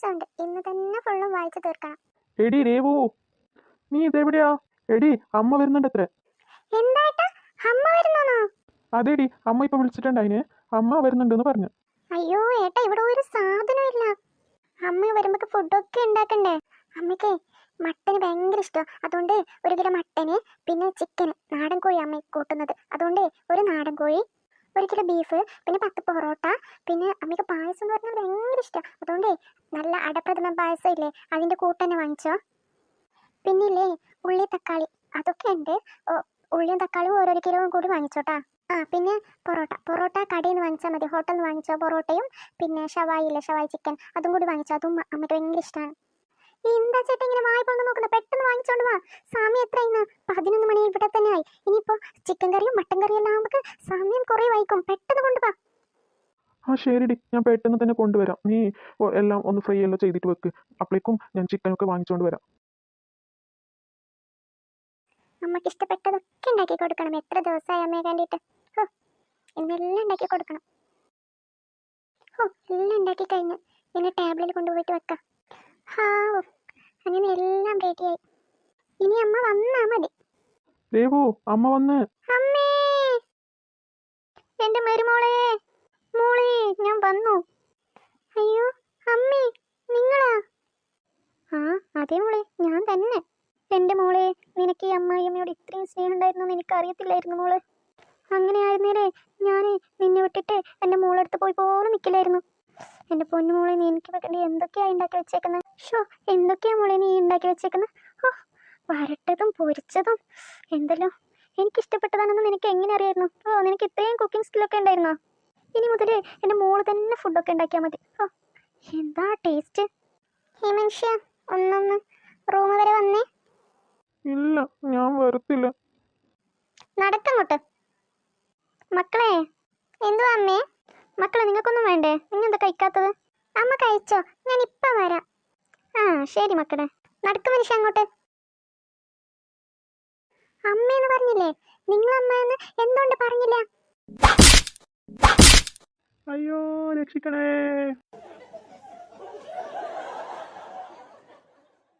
ദിവസമുണ്ട്. ഇന്ന് തന്നെ ഫുള്ളും വായിച്ചു തീർക്കണം. എടി രേവു, നീ ഇതെവിടെയാ? എടി അമ്മ വരുന്നുണ്ട് അത്ര. എന്തായിട്ടാ അമ്മ വരുന്നോന്നോ? അതെടി അമ്മ ഇപ്പൊ വിളിച്ചിട്ടുണ്ടായിന്, അമ്മ വരുന്നുണ്ടെന്ന് പറഞ്ഞു. അയ്യോ ഏട്ടാ, ഇവിടെ ഒരു സാധനം ഇല്ല. അമ്മ വരുമ്പോ ഫുഡൊക്കെ ഉണ്ടാക്കണ്ടേ? അമ്മയ്ക്ക് മട്ടന് ഭയങ്കര ഇഷ്ടം. അതുകൊണ്ട് 1 കിലോ മട്ടന്, പിന്നെ ചിക്കന്, നാടൻ കോഴി അമ്മ കൂട്ടുന്നത്. അതുകൊണ്ട് ഒരു നാടൻ കോഴി, 1 കിലോ ബീഫ്, പിന്നെ 10 പൊറോട്ട, പിന്നെ അമ്മയ്ക്ക് പായസം എന്ന് പറഞ്ഞാൽ ഭയങ്കര ഇഷ്ടം. അതുകൊണ്ട് നല്ല അടപ്രഥമൻ പായസം ഇല്ലേ, അതിന്റെ കൂട്ടന്നെ വാങ്ങിച്ചോ. പിന്നില്ലേ ഉള്ളി തക്കാളി അതൊക്കെ ഉണ്ട്. ഉള്ളിയും തക്കാളിയും 1 കിലോ കൂടി വാങ്ങിച്ചോട്ടാ. പിന്നെ പൊറോട്ട കടയിൽ നിന്ന് വാങ്ങിച്ചാൽ മതി, ഹോട്ടലിൽ നിന്ന് വാങ്ങിച്ചോ പൊറോട്ടയും. പിന്നെ ഷവായി ചിക്കൻ അതും കൂടി വാങ്ങിച്ചോ. അതും അമ്മയ്ക്ക് ഭയങ്കര ഇഷ്ടമാണ്. എന്താ ചേട്ടാ ഇങ്ങനെ വായ്പ നോക്കുന്നത്? പെട്ടെന്ന് വാങ്ങിച്ചോണ്ട് വാ. സമയം എത്രയിന്ന്? 11 മണി ഇവിടെ തന്നെ ആയി. ഇനിയിപ്പോ ചിക്കൻ കറിയും മട്ടൻ കറിയും എല്ലാം നമുക്ക് സമയം കുറെ വൈകും. പെട്ടെന്ന് കൊണ്ടുവാ. ശരിടി, ഞാൻ പെട്ടെന്ന് തന്നെ കൊണ്ടുവരാം. നീ എല്ലാം ഒന്ന് ഫ്രൈ എല്ലാം ചെയ്തിട്ട് വെക്ക്. അപ്പോഴേക്കും ഞാൻ ചിക്കനൊക്കെ വാങ്ങിച്ചോണ്ട് വരാം. അമ്മക്ക് ഇഷ്ടപ്പെട്ടതൊക്കെ ഉണ്ടാക്കി കൊടുക്കണം. എത്ര ദിവസമായി അമ്മയെ കണ്ടിട്ട്. ഇന്നെല്ലാം ഉണ്ടാക്കി കൊടുക്കണം. എല്ലാം ഉണ്ടാക്കി കഴിഞ്ഞ് ഇനി ടേബിളിൽ കൊണ്ടുപോയിട്ട് വെക്കാം. അങ്ങനെ എല്ലാം റെഡിയായി. ഇനി അമ്മ വന്നാ മതി. രേവു, അമ്മ വന്ന്. അമ്മേ, എന്റെ മരുമോളെ, മോളെ, ഞാൻ വന്നു. അയ്യോ അമ്മേ, നിങ്ങളാ? അതെ മോളെ, ഞാൻ തന്നെ. എന്റെ മോളെ, നിനക്ക് ഈ അമ്മായിയമ്മയോട് ഇത്രയും സ്നേഹം ഉണ്ടായിരുന്നു എനിക്ക് അറിയത്തില്ലായിരുന്നു മോളെ. അങ്ങനെ ആയിരുന്നേലേ ഞാൻ നിന്നെ വിട്ടിട്ട് എൻ്റെ മോളെടുത്ത് പോയി പോലും നിൽക്കില്ലായിരുന്നു. എൻ്റെ പൊന്നുമോളെ, നീ എനിക്ക് വേണ്ടി എന്തൊക്കെയാ ഉണ്ടാക്കി വെച്ചേക്കുന്നത്? എന്തൊക്കെയാ മോളെ നീ ഉണ്ടാക്കി വെച്ചേക്കുന്നത്? വരട്ടതും പൊരിച്ചതും എന്തെല്ലോ എനിക്കിഷ്ടപ്പെട്ടതാണെന്ന് നിനക്ക് എങ്ങനെ അറിയായിരുന്നു? നിനക്ക് ഇത്രയും കുക്കിംഗ് സ്കില്ലൊക്കെ ഉണ്ടായിരുന്നോ? ഇനി മുതൽ എൻ്റെ മോള് തന്നെ ഫുഡൊക്കെ ഉണ്ടാക്കിയാൽ മതി. എന്താ ടേസ്റ്റ്. ഈ മനുഷ്യ ഒന്നൊന്ന് റൂം വരെ വന്നേ. ഇല്ല, ഞാൻ വരത്തില്ല. നടക്കങ്ങോട്ട്. മക്കളെ, എന്തുവാ അമ്മേ? മക്കളെ, നിങ്ങൾക്കൊന്നും വേണ്ടേ? നിങ്ങൾ എന്താ കഴിക്കാത്തത്? അമ്മ കഴിച്ചോ, ഞാൻ ഇപ്പം വരാം. ശരി മക്കളെ, നടക്ക് മനുഷ്യ അങ്ങോട്ട്. അമ്മയെന്ന് പറഞ്ഞില്ലേ? നിങ്ങൾ അമ്മ എന്ന് എന്തുകൊണ്ട് പറഞ്ഞില്ല? അയ്യോ, രക്ഷിക്കണേ.